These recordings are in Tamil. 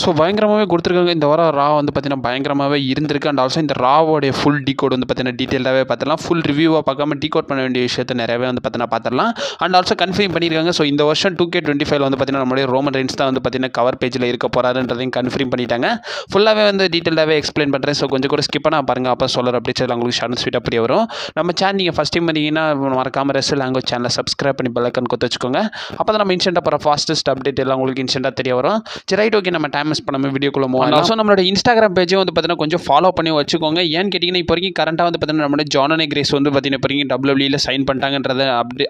ஸோ பயங்கரமாகவே கொடுத்துருக்காங்க. இந்த வாரம் ரா வந்து பார்த்தீங்கன்னா பயங்கரமாகவே இருந்திருக்கு. அண்ட் ஆல்சோ இந்த ராவோடைய ஃபுல் டீகோட் வந்து பார்த்தீங்கன்னா டீட்டெயிலாகவே பார்த்துடலாம். ஃபுல் ரிவ்யூவாக பார்க்காம டீகோட் பண்ண வேண்டிய விஷயத்தை நிறையவே வந்து பார்த்தீங்கன்னா பார்த்துடலாம். அண்ட் ஆல்சோ கன்ஃபார்ம் பண்ணியிருக்காங்க. ஸோ இந்த வருஷம் 2K25 வந்து பார்த்தீங்கன்னா நம்மளுடைய ரோமன் ரெயின்ஸ் தான் வந்து பார்த்தீங்கன்னா கவர் பேஜில் இருக்க போகிறாருன்றதையும் கன்ஃபார்ம் பண்ணிட்டாங்க. ஃபுல்லாகவே வந்து டீட்டெயிலாகவே எக்ஸ்பிளைன் பண்ணுறேன். ஸோ கொஞ்சம் கூட ஸ்கிப் பண்ணால் பாருங்கள். அப்போ சொல்கிற அப்படிச்சதில் உங்களுக்கு ஷார்ட் ஸ்வீட்டாக புரிய வரும். நம்ம சேனல் நீங்கள் ஃபஸ்ட் டைம் வந்தீங்கன்னா மறக்காம ரெஸ்ட் லாங்குவேஜ் சேனலை சப்ஸ்கிரைப் பண்ணி பெல் ஐக்கான் கொடுத்து வச்சுக்கோங்க. அப்போ தான் நம்ம இன்ஸ்டன்ட்டாக போகிற ஃபாஸ்டஸ்ட் அப்டேட் எல்லாம் உங்களுக்கு இன்ஸ்டன்ட்டாக தெரிய வரும். சரி ரைட், ஓகே, நம்ம டைம் மிஸ் பண்ணாமல் வீடியோக்குள்ள மூவ் ஆகலாம். ஸோ நம்மளோட இன்ஸ்டாகிராம் பேஜையும் வந்து பார்த்தீங்கன்னா கொஞ்சம் ஃபாலோ பண்ணி வச்சுக்கோங்க. ஏன்னு கேட்டிங்கன்னா இப்போ வரைக்கும் கரண்ட்டாக வந்து பார்த்தீங்கன்னா நம்மளோட ஜானனி கிரேஸ் வந்து பார்த்தீங்கன்னா இப்போ வரைக்கும் WWE சைன் பண்ணிட்டாங்கன்றதை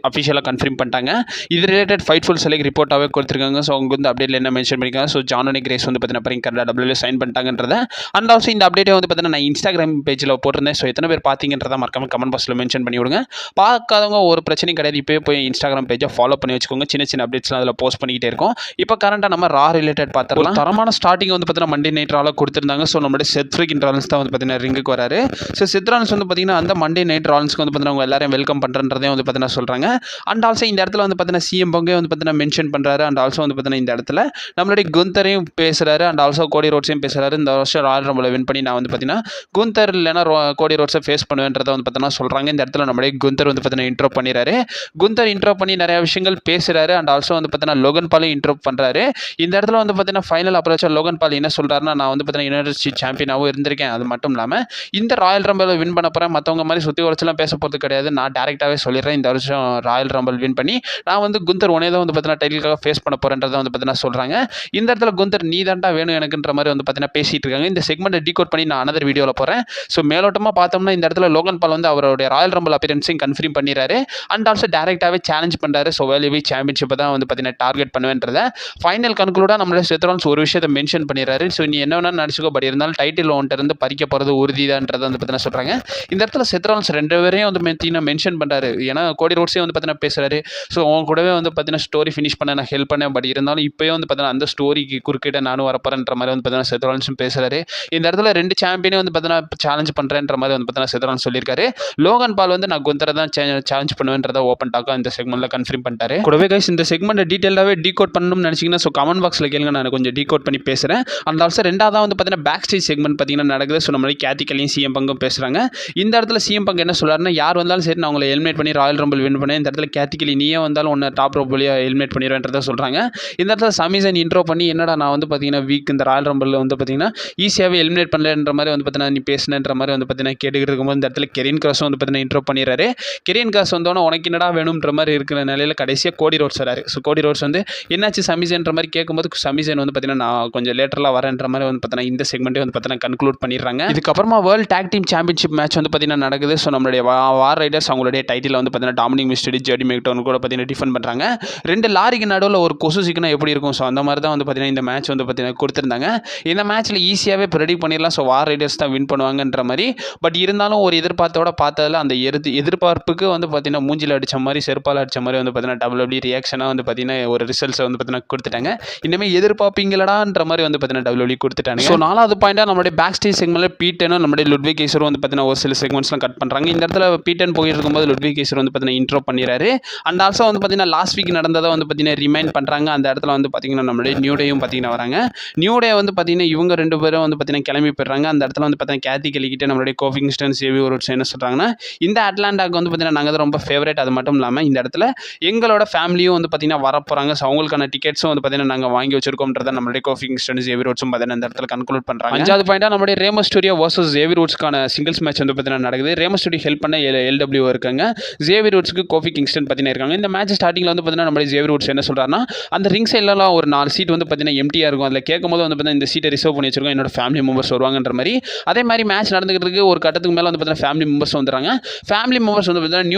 அஃபிஷியலாக கன்ஃபார்ம் பண்ணிட்டாங்க. இது ரிலேட்டட் ஃபைட்ஃபுல் செலக்ட் ரிப்போர்ட்டாகவே கொடுத்துருக்காங்க. ஸோ அவங்க வந்து அப்டேட்டில் என்ன மென்ஷன் பண்ணியிருக்காங்க. ஸோ ஜானனி கிரேஸ் வந்து பார்த்தீங்கன்னா இப்போ வரைக்கும் கரண்ட்டாக WWE சைன் பண்ணிட்டாங்கன்றதை அண்ட் ஆல்சோ இந்த அப்டேட்டை வந்து பார்த்தீங்கன்னா நான் இன்ஸ்டாகிராம் பேஜில் போட்டிருந்தேன். ஸோ எத்தனை பேர் பார்த்தீங்கன்றதை மறக்காம கமெண்ட் பாக்ஸில் மென்ஷன் பண்ணி விடுங்க. பார்க்காதவங்க ஒரு பிரச்சனையும் கிடையாது. இப்போயே போய் இன்ஸ்டாகிராம் பேஜை ஃபாலோ பண்ணி வச்சுக்கோங்க. சின்ன சின்ன அப்டேட்ஸ்லாம் அதில் போஸ்ட் பண்ணிக்கிட்டே இருக்கும். இப்போ கரண்ட்டாக நம்ம ரா ரிலேட்டட் பார்த்துக்கலாம். தரமான ஸ்டார்டிங் வந்து பார்த்தீங்கன்னா மண்டே நைட் ரால கொடுத்துருந்தாங்க. ஸோ நம்மளுடைய செத் ஃப்ரீக்கின் ராலன்ஸ் தான் வந்து பார்த்தீங்கன்னா ரிங்குக்கு வராரு. ஸோ செத் ராலன்ஸ் வந்து பார்த்தீங்கன்னா அந்த மண்டே நைட் ராலன்ஸ்க்கு வந்து பார்த்தீங்கன்னா அவங்க எல்லாரையும் வெல்கம் பண்ணுறன்றதே வந்து பார்த்தீங்கன்னா சொல்கிறாங்க. அண்ட் ஆல்சோ இந்த இடத்துல வந்து பார்த்தீங்கன்னா சிஎம் பங்கே வந்து பார்த்தீங்கன்னா மென்ஷன் பண்ணுறாரு. அண்ட் ஆல்சோ வந்து பார்த்தீங்கன்னா இந்த இடத்துல நம்மளுடைய குந்தரையும் பேசுகிறாரு. அண்ட் ஆல்சோ கோடி ரோட்ஸையும் பேசுகிறாரு. இந்த வருஷம் ராயல் ரம்பிளை வின் பண்ணி நான் வந்து பார்த்தீங்கன்னா குந்தர் இல்லைனா கோடி ரோட்ஸை ஃபேஸ் பண்ணுவேன்றதை வந்து பார்த்தீங்கன்னா சொல்கிறாங்க. இந்த இடத்துல நம்மளுடைய குந்தர் வந்து பார்த்தீங்கன்னா இன்ட்ரோ பண்ணிடுறாரு. குந்தர் இன்ட்ரோ பண்ணி நிறைய விஷயங்கள் பேசுகிறாரு. அண்ட் ஆல்சோ வந்து பார்த்தீங்கன்னா லோகன் பாலையும் இன்ட்ரோ பண்ணுறாரு. இந்த இடத்துல வந்து பார்த்தீங்கன்னா ஃபைனல் அப்ரோச்சாக லோகன் பால் என்ன சொல்கிறாருன்னா, நான் வந்து பார்த்தீங்கன்னா யுனைடெட் ஸ்டேட்ஸ் சாம்பியனாகவும் இருந்திருக்கேன். அது மட்டும் இல்லாமல் இந்த ராயல் ரம்பிளை வின் பண்ண போகிறேன். மற்றவங்க மாதிரி சுற்றி உரைச்சலாம் பேச போகிறது கிடையாது. நான் டேரெக்டாகவே சொல்லிடுறேன். இந்த வருஷம் ராயல் ரம்பிள் வின் பண்ணி நான் வந்து குந்தர் உனே தான் வந்து பார்த்தீங்கன்னா டைட்டிலுக்காக ஃபேஸ் பண்ண போகிறேன்றதை வந்து பார்த்தீங்கன்னா சொல்கிறாங்க. இந்த இடத்துல குந்தர் நீ தான்டா வேணும் எனக்குன்ற மாதிரி வந்து பார்த்தீங்கன்னா பேசிகிட்டு இருக்காங்க. இந்த செக்மெண்ட்டை டீகோட் பண்ணி நான் அனதர் வீடியோவில் போகிறேன். ஸோ மேலோட்டமாக பார்த்தோம்னா இந்த இடத்துல லோகன் பால் வந்து அவருடைய ராயல் ரம்பிள் அப்பியரன்ஸையும் கன்ஃபார்ம் பண்ணிடுறாரு. அண்ட் ஆல்சோ டேரெக்டாகவே சேலஞ்ச் பண்ணுறாரு. ஸோ வேல்யூவி சாம்பியன்ஷிப்பை தான் வந்து பார்த்தீங்கன்னா டார்கெட் பண்ணுவேன்றதை ஃபைனல் கன்க்ளூடாக நம்மளோட செத்ரான்ஸ் ஒரு விஷயத்தை மென்ஷன் பண்ணிடுறாரு. ஸோ நீ என்ன வேணாலும் நினச்சிக்கோ, பட் இருந்தாலும் டைட்டில் ஒன்ட்டு இருந்து பறிக்க போகிறது உறுதிதான்றதை வந்து பார்த்தீங்கன்னா சொல்கிறாங்க. இந்த இடத்துல செத்ரான்ஸ் ரெண்டு பேரையும் வந்து பார்த்தீங்கன்னா மென்ஷன் பண்ணுறாரு. ஏன்னா கோடி ரோட்ஸே வந்து பார்த்தீங்கன்னா பேசுகிறாரு. ஸோ அவங்க கூடவே வந்து பார்த்தீங்கன்னா ஸ்டோரி ஃபினிஷ் பண்ண நான் ஹெல்ப் பண்ணேன். பட் இருந்தாலும் இப்போயே வந்து பார்த்தீங்கன்னா அந்த ஸ்டோரிக்கு குறுக்கிட்ட நானும் வரப்போறேன்ற மாதிரி வந்து பார்த்தீங்கன்னா செத்ரான்ஸும் பேசுகிறாரு. இந்த இடத்துல ரெண்டு சாம்பியனே வந்து பார்த்தீங்கன்னா சேலஞ்ச் பண்ணுறேன்ற மாதிரி வந்து பார்த்தீங்கன்னா செத்ரான்ஸ் சொல்லியிருக்காரு. லோகன் பால் வந்து நான் குந்தரை தான் சேலஞ்ச் பண்ணுவேன்றதை ஓப்பன் டாக்காக இந்த செக்மெண்ட்டில் கன்ஃபார்ம் பண்ணிட்டாரு. கூடவே கைஸ் இந்த செக்மெண்ட்டை டீட்டெயிலாகவே டீகோட் பண்ணணும்னு நினச்சிங்கன்னா ஸோ கமெண்ட் பாக்ஸில் கேளுங்க, நான் கொஞ்சம் டீகோட் பண்ணி பேசுகிறேன். அந்த ஆல்சோ ரெண்டாவதாக வந்து பார்த்தீங்கன்னா பேக் ஸ்டேஜ் செக்மெண்ட் பார்த்தீங்கன்னா நடக்குது. ஸோ நம்மளே கேத்திகலையும் சிஎம் பங்கும் பேசுகிறாங்க. இந்த இடத்துல சிஎம் பங்கு என்ன சொல்கிறாருன்னா, யார் வந்தாலும் சரி நான் உங்களை எலிமினேட் பண்ணி ராயல் ரம்பிள் வின் பண்ணேன். இந்த இடத்துல கேத்திகலி நீயே வந்தாலும் ஒன்று டாப் ரோப் வழியாக எலிமினேட் பண்ணிடுவேன்றதை சொல்கிறாங்க. இந்த இடத்துல சமீசன் இன்ட்ரோ பண்ணி என்னடா நான் வந்து பார்த்தீங்கன்னா வீக் இந்த ராயல் ரம்பிளில் வந்து பார்த்தீங்கன்னா ஈஸியாகவே எலிமினேட் பண்ணலன்ற மாதிரி வந்து பார்த்தீங்கன்னா நீ பேசுனன்ற மாதிரி வந்து பார்த்தீங்கன்னா கேட்டுக்கிட்டு இருக்கும்போது இந்த இடத்துல கெரியன் கிராஸும் வந்து பார்த்தீங்கன்னா இன்ட்ரோ பண்ணிடுறாரு. கெரியன் கிராஸ் வந்தோன்னே உனக்கு என்னடா வேணுன்ற மாதிரி இருக்கிற நிலையில் கடைசியாக கோடி ரோட்ஸ் வராரு. ஸோ கோடி ரோட்ஸ் வந்து என்னாச்சு சமீசன்ற மாதிரி கேட்கும்போது சமீசன் வந்து பார்த்தீங்கன்னா நான் கொஞ்சம் லேட்டரில் வரேன்ற மாதிரி வந்து பார்த்தீங்கன்னா இந்த செக்மெண்ட்டே வந்து பார்த்தீங்கன்னா கன்க்ளூட் பண்ணிடுறாங்க. இதுக்கப்புறமா world tag team championship match வந்து பார்த்தீங்கன்னா நடக்குது. ஸோ நம்மளுடைய வார் ரைடர்ஸ் அவங்களுடைய டைட்டில் வந்து பார்த்தீங்கன்னா டாமினிக் மிஸ்டரி ஜெர்டி மேக்டோன் கூட பார்த்தீங்கன்னா டிஃபெண்ட் பண்ணுறாங்க. ரெண்டு லாரிக்கு நடுவில் ஒரு கொசு சிக்கனா எப்படி இருக்கும். ஸோ அந்த மாதிரி தான் வந்து பார்த்தீங்கன்னா இந்த மேட்ச் வந்து பார்த்தீங்கன்னா கொடுத்துருந்தாங்க. இந்த மேட்ச்சில் ஈஸியாகவே ப்ரெடிக்ட் பண்ணிடலாம். ஸோ வார் ரைடர்ஸ் தான் வின் பண்ணுவாங்கன்ற மாதிரி. பட் இருந்தாலும் ஒரு எதிர்பார்த்தோட பார்த்ததில் அந்த எதிர்பார்ப்புக்கு வந்து பார்த்தீங்கன்னா மூஞ்சில் அடித்த மாதிரி செருப்பால் அடித்த மாதிரி வந்து பார்த்தீங்கன்னா WWE ரியாக்ஷனாக வந்து பார்த்தீங்கன்னா ஒரு ரிசல்ட்ஸை வந்து பார்த்தீங்கன்னா கொடுத்துட்டாங்க. இனிமேல் எதிர்பார்ப்பீங்களடான்ற மாதிரி வந்து பார்த்தீங்கன்னா WWE கொடுத்துட்டாங்க. ஸோ நாலாவது பாயிண்டாக நம்மளுடைய பேக் ஸ்டேஜ் செக்மெண்ட்டில் பீட்டனும் நம்மளுடைய லுட்விக் கேசரும் வந்து பார்த்தீங்கன்னா ஒரு சில செக்மெண்ட்ஸ்லாம் கட் பண்ணுறாங்க. இந்த இடத்துல பீட்டன் போயிட்டு இருக்கும்போது லுட்விக் கேசர் வந்து பார்த்தீங்கன்னா இன்ட்ரோ பண்ணிடுறாரு. அண்ட் ஆல்சோ வந்து பார்த்தீங்கன்னா லாஸ்ட் வீக் நடந்ததை வந்து பார்த்தீங்கன்னா ரிமைண்ட் பண்ணுறாங்க. அந்த இடத்துல வந்து பார்த்தீங்கன்னா நம்மளுடைய நியூ டேயும் பார்த்தீங்கன்னா வராங்க. நியூ டே வந்து பார்த்தீங்கன்னா இவங்க ரெண்டு பேரும் வந்து பார்த்தீங்கன்னா கிளம்பி போயிடுறாங்க. அந்த இடத்துல வந்து பார்த்தீங்கன்னா கேத்தி கெலிக்கிட்டே நம்மளுடைய கோஃபி கிங்ஸ்டன் சேவி ஒரு என்ன சொல்கிறாங்கன்னா, இந்த அட்லாண்டாக்கு வந்து பார்த்தீங்கன்னா நாங்கள் தான் ரொம்ப ஃபேவரேட். அது மட்டும் இல்லாமல் இந்த இடத்துல எங்களோட ஃபேமிலியும் வந்து பார்த்தீங்கன்னா வரப்போகிறாங்க. ஸோ அவங்களுக்கான டிக்கெட்ஸும் வந்து பார்த்தீங்கன்னா நாங்கள் வாங்கி வச்சிருக்கோம்ன்றதை நம்மளுடைய கோஃபி கிங்ஸ்டன் சேவி ரோட்ஸும் பார்த்தீங்கன்னா இந்த இடத்துல கன்க்ளூட் பண்ணுறாங்க. அஞ்சாவது பாயிண்டாக நம்மளுடைய ரேமோ ஸ்டூடியோ வர்சஸ் ஜேவி ரூட்ஸ்க்கான சிங்கிள்ஸ் மேட்ச் வந்து பார்த்தீங்கன்னா நடக்குது. ரேமோ ஸ்டூடியோ ஹெல்ப் பண்ண LW இருக்காங்க. ஜேவி ரூட்ஸ்க்கு கோஃபி கிங்ஸ்டன் பார்த்தீங்கன்னா இருக்காங்க. இந்த மேட்ச் ஸ்டார்டிங்கில் வந்து பார்த்தீங்கன்னா நம்மளுடைய ஜேவி ரூட்ஸ் என்ன சொல்கிறாருன்னா, அந்த ரிங் சைட்லலாம் ஒரு 4 சீட் வந்து பார்த்தீங்கன்னா எம்டியாக இருக்கும். அதில் கேட்கும்போது வந்து பார்த்தீங்கன்னா இந்த சீட்டை ரிசர்வ் பண்ணி வச்சிருக்கோம், என்னோட ஃபேமிலி மெம்பர்ஸ் வருவாங்கன்ற மாதிரி. அதே மாதிரி மேட்ச் நடந்துகிட்டு இருக்கு. ஒரு கட்டத்துக்கு மேலே வந்து பார்த்தீங்கன்னா ஃபேமிலி மெம்பர்ஸ் வந்துடுறாங்க. ஃபேமிலி மெம்பர்ஸ் வந்து பார்த்தீங்கன்னா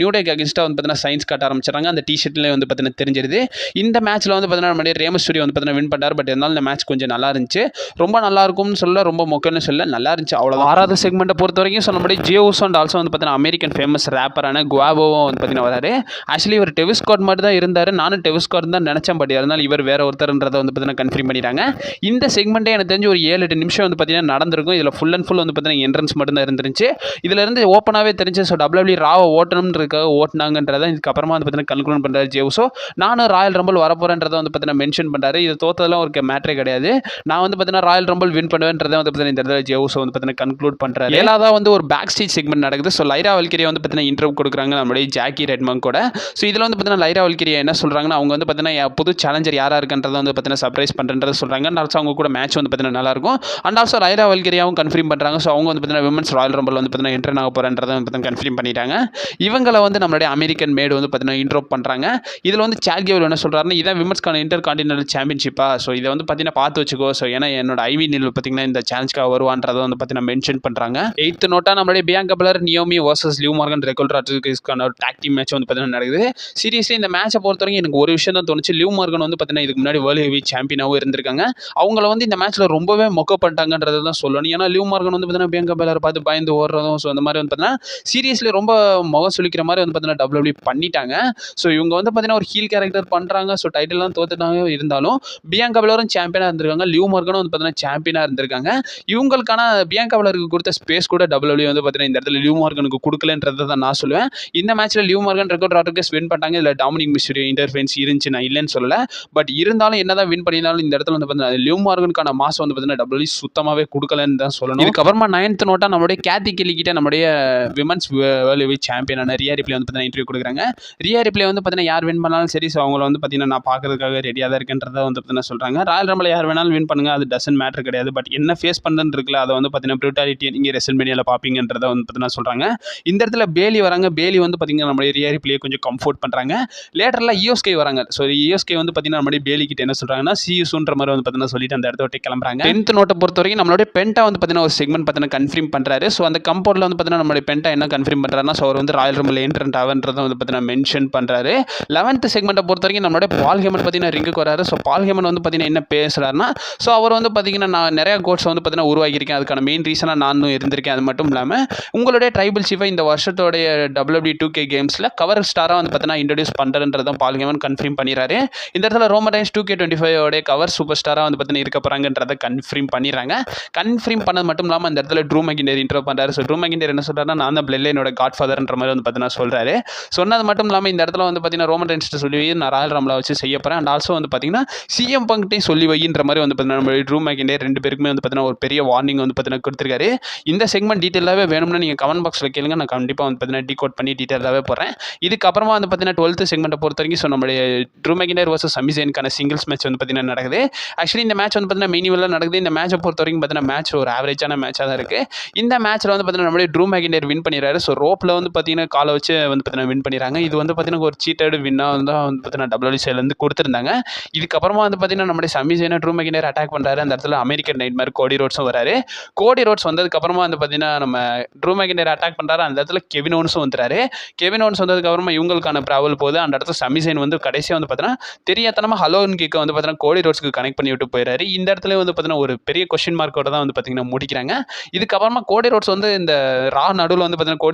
நியூ டேக்கு அகேன்ஸ்டாக வந்து பார்த்தீங்கன்னா சைன்ஸ் காட்ட ஆரம்பிச்சிடறாங்க. அந்த டிஷர்ட்லேயே வந்து பார்த்தீங்கன்னா தெரிஞ்சிருது. இந்த மேட்ச்சில் வந்து பார்த்தீங்கன்னா நம்மளுடைய ரேமோ ஸ்டூடியோ வந்து பார்த்தீங்கன்னா வின் பண்ணார். பட் இருந்தாலும் இந்த மேட்ச் கொஞ்சம் நல்லா இருந்துச்சு. ரொம்ப நல்லா இருக்கும்னு சொல்ல, ரொம்ப மொக்கன்னு சொல்ல, நல்லா இருந்துச்சு அவ்வளோ. ஆறாவது செக்மெண்ட்டை பொறுத்த வரைக்கும் ஸோ நம்மளுடைய ஜியோஸ் அண்ட் ஆல்சோ வந்து பார்த்தீங்கன்னா அமெரிக்கன் ஃபேமஸ் ரேப்பரான குவாவோவும் வந்து பார்த்தீங்கன்னா வராரு. ஆக்சுவலி இவர் டெவிஸ் ஸ்காட் மாதிரி தான் இருந்தார். நானும் டெவிஸ் ஸ்காட் தான் நினச்சேன். பட் இருந்தாலும் இவர் வேற ஒருத்தர்ன்றதை வந்து பார்த்தீங்கன்னா கன்ஃபார்ம் பண்ணிட்டாங்க. இந்த செக்மெண்ட்டே எனக்கு தெரிஞ்சு ஒரு 7-8 நிமிஷம் வந்து பார்த்தீங்கன்னா நடந்திருக்கும். இதில் ஃபுல் அண்ட் ஃபுல் வந்து பார்த்தீங்கன்னா என்ட்ரன்ஸ் மட்டும் தான் இருந்துருச்சு. இதில் இருந்து ஓப்பனாகவே தெரிஞ்சு ஸோ WWE ராவை ஓட்டணும்ன்றதுக்காக ஓட்டினாங்கன்றதை இதுக்கப்புறமா வந்து பார்த்தீங்கன்னா கன்க்ளூட் பண்ணுறாரு ஜேவுஸோ. நானும் ராயல் ரம்பிள் வரப்போறேன்றதை வந்து பார்த்தீங்கன்னா மென்ஷன் பண்ணுறாரு. இது தோத்ததெல்லாம் ஒரு மேட்டரே கிடையாது. நான் வந்து பார்த்தீங்கன்னா ராயல் ரம்பிள் வின் பண்ணுவேன்றதை வந்து பார்த்தீங்கன்னா இந்த இடத்துல ஜே ஊசோ வந்து பார்த்தீங்கன்னா கன்க்ளூட் பண்ணுறாரு. 7ஆவதா வந்து ஒரு பேக் ஸ்டேஜ் செக்மெண்ட் நடக்குது. ஸோ லைரா வல்கிரியா வந்து பார்த்தீங்கன்னா இன்டர்வியூ கொடுக்குறாங்க நம்மளுடைய ஜாக்கி ரெட்மன் கூட. ஸோ இதில் வந்து பார்த்தீங்கன்னா லைரா வல்கிரியா என்ன சொல்கிறாங்கன்னா அவங்க வந்து பார்த்தீங்கன்னா புது சேலஞ்சர் யாராக இருக்குன்றதை வந்து பார்த்தீங்கன்னா சர்ப்ரைஸ் பண்ணுறதை சொல்கிறாங்க. அண்ட் ஆல்சோ அவங்க கூட மேட்ச் வந்து பார்த்தீங்கன்னா நல்லாயிருக்கும். அண்ட் ஆல்சோ லைரா வல்கிரியாவும் கன்ஃபார்ம் பண்ணுறாங்க. ஸோ அவங்க வந்து பார்த்தீங்கன்னா விமன்ஸ் ராயல் ரம்பிள் வந்து பார்த்தீங்கன்னா என்ட்ரன் ஆக போகிறன்றதை வந்து பார்த்தீங்கன்னா கன்ஃபார்ம் பண்ணிட்டாங்க. இவங்களை வந்து நம்மளுடைய அமெரிக்கன் மேடு வந்து பார்த்தீங்கன்னா இன்ட்ரோ பண்ணுறாங்க. இதில் வந்து சாட் கேபிள் என்ன சொல்கிறாருன்னா இதான் விமன்ஸ்க்கான இன்டர் கான்டினென்டல் சாம்பியன்ஷிப்பா. ஸோ இதை வந்து பார்த்தீங்கன்னா பார்த்து வச்சுக்கோ. ஸோ ஏன்னா என்னோட ஐவி நில் பார்த்தீங்கன்னா இந்த சேலஞ்சுக்காக வருவான்றதை வந்து பார்த்தீங்கன்னா மென்ஷன் பண்ணுறாங்க. 8th நோட்டா நம்மளுடைய Bianca Belair Naomi versus Liv Morgan Raquel ராட்ரிகஸ்க்கான ஒரு டாக் டீம் மேட்ச் வந்து பார்த்தீங்கன்னா நடக்குது. சீரியஸ்லி இந்த மேட்சை பொறுத்த வரைக்கும் எனக்கு ஒரு விஷயம் தான் தோணுச்சு. லிவ் மார்கன் வந்து பார்த்தீங்கன்னா இதுக்கு முன்னாடி வேர்ல்டு ஹெவி சாம்பியனாகவும் இருந்திருக்காங்க. அவங்கள வந்து இந்த மேட்ச்சில் ரொம்பவே மொக்க பண்ணிட்டாங்கன்றது தான் சொல்லணும். ஏன்னா லிவ் மார்கன் வந்து பார்த்தீங்கன்னா பியாங்கா பெலரை பார்த்து பயந்து ஓடுறதும் ஸோ அந்த மாதிரி வந்து பார்த்தீங்கன்னா சீரியஸ்லி ரொம்ப முகம் சுளிக்கிற மாதிரி வந்து பார்த்தீங்கன்னா WWE பண்ணிட்டாங்க. ஸோ இவங்க வந்து பார்த்தீங்கன்னா ஒரு ஹீல் கேரக்டர் பண்ணுறாங்க. ஸோ டைட்டில்லாம் தோத்துட்டாங்க. இருந்தாலும் பியாங்கா பெலரும் சாம்பியனாக இருந்திருக்காங்க. லிவ் மார்கனும் வந்து பார்த்தீங்கன்னா சாம்பியனாக இருந்திருக்காங்க. இவங்களுக்கான பியாங்கா பெலருக்கு கொடுத்த ஸ்பேஸ் கூட WWE வந்து பார்த்தீங்கன்னா இந்த இடத்துல லிவ் மார்கனுக்கு கொடுக்கலன்றதை தான் நான் சொல்லுவேன். இந்த மேட்ச்சில் live Morgan regular Rodriguez win பண்ணிட்டாங்க. இதில் டாமினிக் மிஸ்டீரியோ இன்டர்ஃபெரன்ஸ் இருந்துச்சு, நான் இல்லைன்னு சொல்லலை. பட் இருந்தாலும் என்னதான் வின் பண்ணியிருந்தாலும் இந்த இடத்துல வந்து பார்த்தீங்கன்னா லிவ் மார்கனுக்கான மாஸ் வந்து பார்த்தீங்கன்னா WWE சுத்தமாகவே கொடுக்கலன்னு தான் சொல்லணும். இதுக்கப்புறமா 9th நோட்டா நம்மளுடைய கேத்தி கெல்லி கிட்ட நம்மளுடைய விமன்ஸ் வேர்ல்டு ஹெவி சாம்பியனான ரியா ரிப்ளே வந்து பார்த்தீங்கன்னா இன்டர்வியூ கொடுக்குறாங்க. ரியா ரிப்ளே வந்து பார்த்தீங்கன்னா யார் வின் பண்ணாலும் சரி. ஸோ அவங்கள வந்து பார்த்தீங்கன்னா நான் பார்க்கறதுக்காக ரெடியாக தான் இருக்கேன்றதை வந்து பார்த்தீங்கன்னா சொல்கிறாங்க. ராயல் ரம்பிள் யார் வேணாலும் வின் பண்ணுங்க, அது டசன்ட் மேட்டர் கிடையாது. பட் என்ன ஃபேஸ் பண்ணுன்னு இருக்குல்ல அதை வந்து பார்த்தீங்கன்னா ப்ரூட்டாலிட்டியை நீங்கள் ரெசல்மேனியாவில் பார்ப்பீங்கன்றதை வந்து பார்த்தீங்கன்னா சொல்கிறாங்க. இந்த இடத்துல பேலி வராங்க. பேலி வந்து பார்த்தீங்கன்னா நம்மளுடைய ரியா ரிப்ளே கொஞ்சம் கம்ஃபோர்ட் பண்ணுறாங்க. லேட்டரில் இயோஸ்கே வராங்க. ஸோ இயோஸ்கே வந்து பார்த்தீங்கன்னா நம்மளுடைய பேலி கிட்ட என்ன சொல்கிறாங்கன்னா சி யூஸ்ன்ற மாதிரி வந்து பார்த்தீங்கன்னா சொல்லிட்டு அந்த இடத்த விட்டு கிளம்புறாங்க. 10th நோட்டை பொறுத்த வரைக்கும் நம்மளுடைய பென்டா வந்து பார்த்தீங்கன்னா ஒரு செக்மெண்ட் பார்த்தீங்கன்னா கன்ஃபார்ம் பண்ணுறாரு. ஸோ அந்த கம்பவுண்டில் வந்து பார்த்தீங்கன்னா நம்மளுடைய பென்டா என்ன கன்ஃபார்ம் பண்ணுறாருன்னா ஸோ அவர் வந்து ராயல் ரம்பிள் என்ட்ரன்ட் ஆகுன்றதை வந்து பார்த்தீங்கன்னா மென்ஷன் பண்ணுறாரு. 11th செக்மெண்ட்டை பொறுத்த வரைக்கும் நம்மளுடைய பால் ஹேமன் பார்த்தீங்கன்னா ரிங்குக்கு வராரு. ஸோ பால் ஹேமன் வந்து பார்த்தீங்கன்னா என்ன பேசுகிறாருன்னா ஸோ அவர் வந்து பார்த்தீங்கன்னா நான் நிறைய கோட்ஸ் வந்து பார்த்தீங்கன்னா உருவாக்கியிருக்கேன். அதுக்கான மெயின் ரீசனாக நானும் இருந்திருக்கேன். அது மட்டும் இல்லாமல் உங்களுடைய ட்ரைபிள் சீஃபை இந்த வருஷத்தோடைய WWE 2K கேம்ஸில் கவர் ஸ்டாராக வந்து பார்த்தீங்கன்னா இன்ட்ரடியூஸ் பண்ணுறதுன்றதும் பால் ஹேமன் கன்ஃபார்ம் பண்ணிடுறாரு. இந்த இடத்துல Roman rhymes 2K25 cover super ஸ்டாராக வந்து பார்த்தீங்கன்னா இருக்க போகிறாங்கன்றதை கன்ஃபார்ம் பண்ணிடுறாங்க. கன்ஃபார்ம் பண்ணது மட்டும் இல்லாமல் அந்த இடத்துல ட்ரூ மெக்கிண்டர் இன்ட்ரோ பண்ணுறாரு. ஸோ ட்ரூ மெக்கிண்டர் என்ன சொல்கிறாருன்னா நான் தான் பிளட் லைனோட காட் ஃபாதர்ன்ற மாதிரி வந்து பார்த்தீங்கன்னா சொல்கிறாரு. சொன்னது மட்டும் இல்லாமல் இந்த இடத்துல வந்து பார்த்தீங்கன்னா ரோமன் ரைன்ஸ்ட்டு சொல்லி நான் ராயல் ரம்பிளை வச்சு செய்ய போகிறேன். அண்ட் ஆல்சோ வந்து பார்த்தீங்கன்னா சிஎம் பங்க்டையும் சொல்லி வைன்ற மாதிரி வந்து பார்த்தீங்கன்னா நம்ம ட்ரூ மெக்கிண்டர் 2 பேருக்குமே வந்து பார்த்தீங்கன்னா ஒரு பெரிய வார்னிங் வந்து பார்த்தீங்கன்னா கொடுத்துருக்காரு. இந்த செக்மெண்ட் டீட்டெயிலாகவே வேணும்னா நீங்கள் கமெண்ட் பாக்ஸில் கேளுங்க. நான் கண்டிப்பாக வந்து பார்த்தீங்கன்னா டீகோட் பண்ணி டீட்டெயிலாகவே போகிறேன். இதுக்கப்புறமா வந்து பார்த்தீங்கன்னா 12th செக்மெண்ட்டை பொறுத்த வரைக்கும் ஸோ நம்மளுடைய ட்ரூ மெக்கிண்டர் வர்சஸ் சமி ஜெயினுக்கான சிங்கிள்ஸ் மேட்ச் வந்து பார்த்தீங்கன்னா நடக்குது. ஆக்சுவலி இந்த மேட்ச் வந்து பார்த்தீங்கன்னா மெயின் இவெல்லாம் நடக்குது. இந்த மேட்சை பொறுத்த வரைக்கும் பார்த்தீங்கன்னா மேட்ச் ஒரு ஆவரேஜான மேட்சாக தான் இருக்குது. இந்த மேட்ச்சில் வந்து பார்த்தீங்கன்னா நம்மளுடைய ட்ரூ மெக்கிண்டர் வின் பண்ணிடுறாரு. ஸோ ரோப்பில் வந்து பார்த்தீங்கன்னா காலை வச்சு வந்து பார்த்தீங்கன்னா வின் பண்ணிடுறாங்க. இது வந்து பார்த்தீங்கன்னா ஒரு சீட்டட் வின்னாக வந்து பார்த்தீங்கன்னா WWE சைட்லேருந்து கொடுத்துருந்தாங்க. இதுக்கப்புறமா வந்து பார்த்தீங்கன்னா நம்மளுடைய சமி ஜெயினை ட்ரூ மெக்கிண்டர் அட்டாக் பண்ணுறாரு. அந்த இடத்துல அமெரிக்கன் நைட்மேர் கோடி ரோட்ஸும் வராரு. கோடி ரோட்ஸ் வந்ததுக்கப்புறமா வந்து பார்த்தீங்கன்னா நம்ம ட்ரூ மெக்கிண்டர் அட்டாக் பண்ணுறாரு. அந்த இடத்துல கெவின் ஓவன்ஸும் வந்துறாரு. கெவின் ஓவன்ஸ் வந்ததுக்கப்புறமா இவங்களுக்கான ப்ராவல் போகுது. அந்த இடத்துல சமி ஜெயின் வந்து கடைசியாக வந்து பார்த்தீங்கன்னா தெரியாதனமாக ஹலோன் கிக்க வந்து பார்த்தீங்கன்னா கோடி ரோட்ஸ்க்கு கனெக்ட் பண்ணி விட்டு போயிறாரு. இந்த இடத்துல வந்து பார்த்தீங்கன்னா ஒரு பெரிய கொஸ்டின் மார்க்கோட தான் வந்து பார்த்தீங்கன்னா முடிக்கிறாங்க. இதுக்கப்புறமா கோடி ரோட்ஸ் வந்து இந்த ரா நடுவில் வந்து பார்த்தீங்கன்னா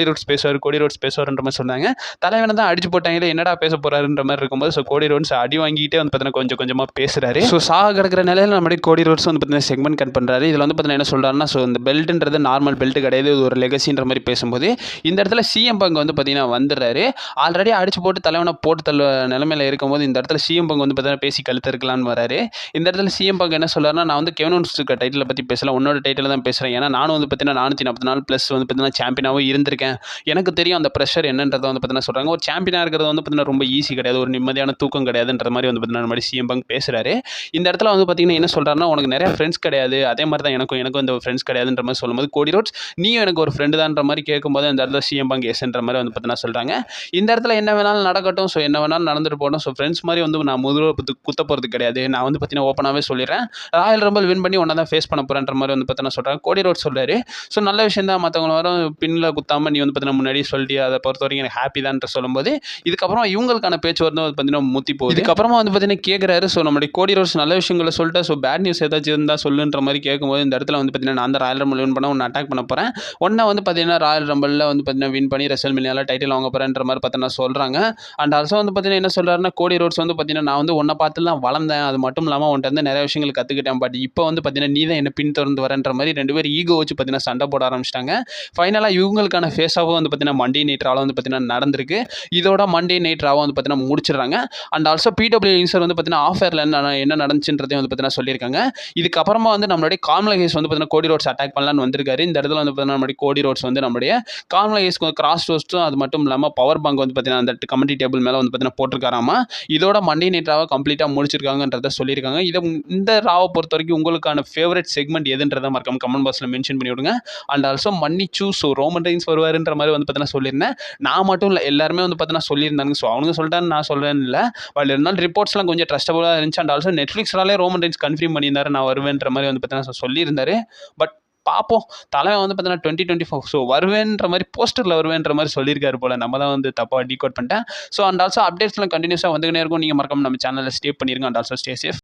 கோடி ரோட்ஸ் பேசுவார்ன்ற மாதிரி சொன்னாங்க. தலைவனை தான் அடிச்சு போட்டாங்களே என்னடா பேச போறாருன்ற மாதிரி இருக்கும்போது ஸோ கோடி ரோட்ஸ் அடி வாங்கிட்டே வந்து பார்த்தீங்கன்னா கொஞ்சம் கொஞ்சமாக பேசுறாரு. ஸோ சாக கிடக்கிற நிலையில் நம்மளுடைய கோடி ரோட்ஸ் வந்து பார்த்தீங்கன்னா செக்மெண்ட் கட் பண்ணுறாரு. இதில் வந்து பார்த்தீங்கன்னா என்ன சொல்கிறாருன்னா ஸோ இந்த பெல்ட்ன்றது நார்மல் பெல்ட் கிடையாது, இது ஒரு லெகசின்ற மாதிரி பேசும்போது இந்த இடத்துல சிஎம் பங்க் வந்து பார்த்தீங்கன்னா வந்துடுறாரு. ஆல்ரெடி அடிச்சு போட்டு தலைவனை போட்டு தள்ள நிலைமையில இருக்கும்போது இந்த இடத்துல சிஎம் பங்க் வந்து பார்த்தீங்கன்னா பேசி கழுத்து இருக்கலான்னு வராரு. இந்த இடத்துல சிஎம் பங்க் என்ன சொல்றாருன்னா நான் வந்து கெவின் ஓவன்ஸ் டைட்டிலை பற்றி பேசல, உன்னோட டைட்டில் தான் பேசுகிறேன். ஏன்னா நானும் வந்து பார்த்தீங்கன்னா 444 ப்ளஸ் வந்து பார்த்தீங்கன்னா சாம்பியனாகவும் இருந்திருக்கேன். எனக்கு தெரியும் அந்த ப்ரெஷர் என்னன்றதை வந்து பார்த்தீங்கன்னா சொல்கிறாங்க. ஒரு சாம்பியனாக இருக்கிறது வந்து பார்த்தீங்கன்னா ரொம்ப ஈஸி கிடையாது, ஒரு நிம்மதியான தூக்கம் கிடையாதுன்ற மாதிரி வந்து பார்த்தீங்கன்னா நம்ம சிஎம் பங்க் பேசுகிறாரு. இந்த இடத்துல வந்து பார்த்தீங்கன்னா என்ன சொல்கிறாருன்னா உனக்கு நிறைய ஃப்ரெண்ட்ஸ் கிடையாது, அதே மாதிரி தான் எனக்கும் இந்த ஃப்ரெண்ட்ஸ் கிடையாதுன்ற மாதிரி சொல்லும்போது கோடி ரோட்ஸ் நீயும் எனக்கு ஒரு ஃப்ரெண்டு தான்ற மாதிரி கேட்கும்போது அந்த இடத்துல சிஎம் பங்க் எஸ்ன்ற மாதிரி வந்து பார்த்தீங்கன்னா சொல்கிறாங்க. இந்த இடத்துல என்ன வேணாலும் நடக்கட்டும், ஸோ என்ன வேணாலும் நடந்துட்டு போகணும். ஸோ ஃப்ரெண்ட்ஸ் மாதிரி வந்து நான் முதல்ல குத்த போகிறது கிடையாது, நான் வந்து பார்த்தீங்கன்னா ஓப்பனாகவே சொல்லிடுறேன், ராயல் ரம்பிள் வின் பண்ணி ஒன்றா தான் ஃபேஸ் பண்ண போகிறேன்ற மாதிரி வந்து பார்த்தீங்கன்னா சொல்கிறாங்க. கோடி ரோட்ஸ் சொல்கிறாரு. ஸோ நல்ல விஷயம் தான், மற்றவங்க வரும் பின்னில் குத்தாமல் நீ வந்து பார்த்தீங்கன்னா முன்னாடி சொல்லிட்டு அதை பொறுத்த வரைக்கும் எனக்கு ஹாப்பி தான் சொல்லும்போது இதுக்கப்புறம் இவங்களுக்கான பேச்சு வந்து பார்த்தீங்கன்னா முத்தி போகுது. இதுக்கப்புறமா வந்து பார்த்தீங்கன்னா கேட்குறாரு. ஸோ நம்மளுடைய கோடி ரோட்ஸ் நல்ல விஷயங்களை சொல்லிட்டு ஸோ பேட் நியூஸ் ஏதாச்சும் இருந்தால் சொல்லுன்ற மாதிரி கேட்கும்போது இந்த இடத்துல வந்து பார்த்தீங்கன்னா நான் தான் ராயல் ரம்பிள் வின் பண்ண ஒன்று அட்டாக் பண்ண போகிறேன், ஒன்றா வந்து பார்த்தீங்கன்னா ராயல் ரம்பிளில் வந்து பார்த்தீங்கன்னா வின் பண்ணி ரெசல்மேனியால டைட்டில் வாங்க போகிறேன்ற மாதிரி பார்த்தீங்கன்னா சொல்கிறாங்க. அண்ட் ஆல்சோ வந்து பார்த்தீங்கன்னா என்ன சொல்கிறாருன்னா கோடி ரோட்ஸ் வந்து பார்த்தீங்கன்னா நான் வந்து ஒன்றை பார்த்துலாம் வளர்ந்தேன், அது மட்டும் இல்லாமல் உன்ட்ட வந்து நிறைய விஷயங்கள் கற்றுக்கிட்டேன், பட் இப்போ வந்து பார்த்தீங்கன்னா நீ தான் என்ன பின் தொடர்ந்து வரன்ற மாதிரி 2 பேர் ஈகோ வச்சு பார்த்தீங்கன்னா சண்டை போட ஆரம்பிச்சிட்டாங்க. ஃபைனலாக இவங்களுக்கான ஃபேஸாகவும் வந்து பார்த்தீங்கன்னா மண்டே நைட் ராவில் வந்து பார்த்தீங்கன்னா நடந்திருக்கு. இதோட மண்டே நைட் ராவை வந்து பார்த்தீங்கன்னா முடிச்சிடுறாங்க. அண்ட் ஆல்சோ பிடபிள்யூ இன்சர் வந்து பார்த்தீங்கன்னா ஆஃபரில் என்ன நடந்துச்சுன்றதையும் வந்து பார்த்தீங்கன்னா சொல்லியிருக்காங்க. இதுக்கப்புறமா வந்து நம்மளுடைய கார்மல் ஹேஸ் வந்து பார்த்தீங்கன்னா கோடி ரோட்ஸ் அட்டாக் பண்ணலான்னு வந்திருக்காரு. இந்த இடத்துல வந்து பார்த்தீங்கன்னா நம்மளுடைய கோடி ரோட்ஸ் வந்து நம்மளுடைய கார்மல் ஹேஸ்க்கு கிராஸ் ரோஸ்ட்டும் அது மட்டும் இல்லாமல் பவர் பங்க் வந்து பார்த்தீங்கன்னா அந்த கமெண்ட்ரி டேபிள் மேலே வந்து பார்த்தீங்கன்னா போட்டிருக்காராமா. இதோட மண்டே நைட் ராவை கம்ப்ளீட்டாக முடிச்சிருக்காங்கன்றத சொல்லியிருக்காங்க. இந்த ராவை பொறுத்த வரைக்கும் உங்களுக்கான ஃபேவரட் செக்மெண்ட் எதுன்றதை மறக்காம கமெண்ட் பாக்ஸில் மென்ஷன் பண்ணி விடுங்க. அண்ட் ஆல்சோ மன்னிச்சு ஸோ ரோமன் ரெயின்ஸ் வருவாருன்ற மாதிரி வந்து பார்த்தீங்கன்னா சொல்லியிருந்தேன். நான் மட்டும் இல்லை, எல்லாருமே வந்து பார்த்தீங்கன்னா சொல்லியிருந்தாங்க. ஸோ அவனுங்க சொல்லிட்டான்னு நான் சொல்கிறேன்னு இல்லை, பட் இருந்தாலும் ரிப்போர்ட்ஸ்லாம் கொஞ்சம் ட்ரஸ்டபுளாக இருந்துச்சு. அண்ட் ஆல்சோ நெட்ஃப்ளிக்ஸ்னாலே ரோமன் ரெயின்ஸ் கன்ஃபார்ம் பண்ணியிருந்தாரு நான் வருவேன்ற மாதிரி வந்து பார்த்தீங்கன்னா சொல்லியிருந்தாரு. பட் பார்ப்போம், தலைவன் வந்து பார்த்தீங்கன்னா 2024 ஸோ வருவேன்ற மாதிரி போஸ்டரில் வருவேன்ற மாதிரி சொல்லியிருக்காரு போல். நம்ம தான் வந்து தப்பாக டீகோட் பண்ணிட்டேன். ஸோ அண்ட் ஆல்சோ அப்டேட்ஸ்லாம் கண்டினியூஸாக வந்துக்கினே இருக்கும். நீங்கள் மறக்காம நம்ம சேனலில் ஸ்டே பண்ணிருங்க. And also stay safe.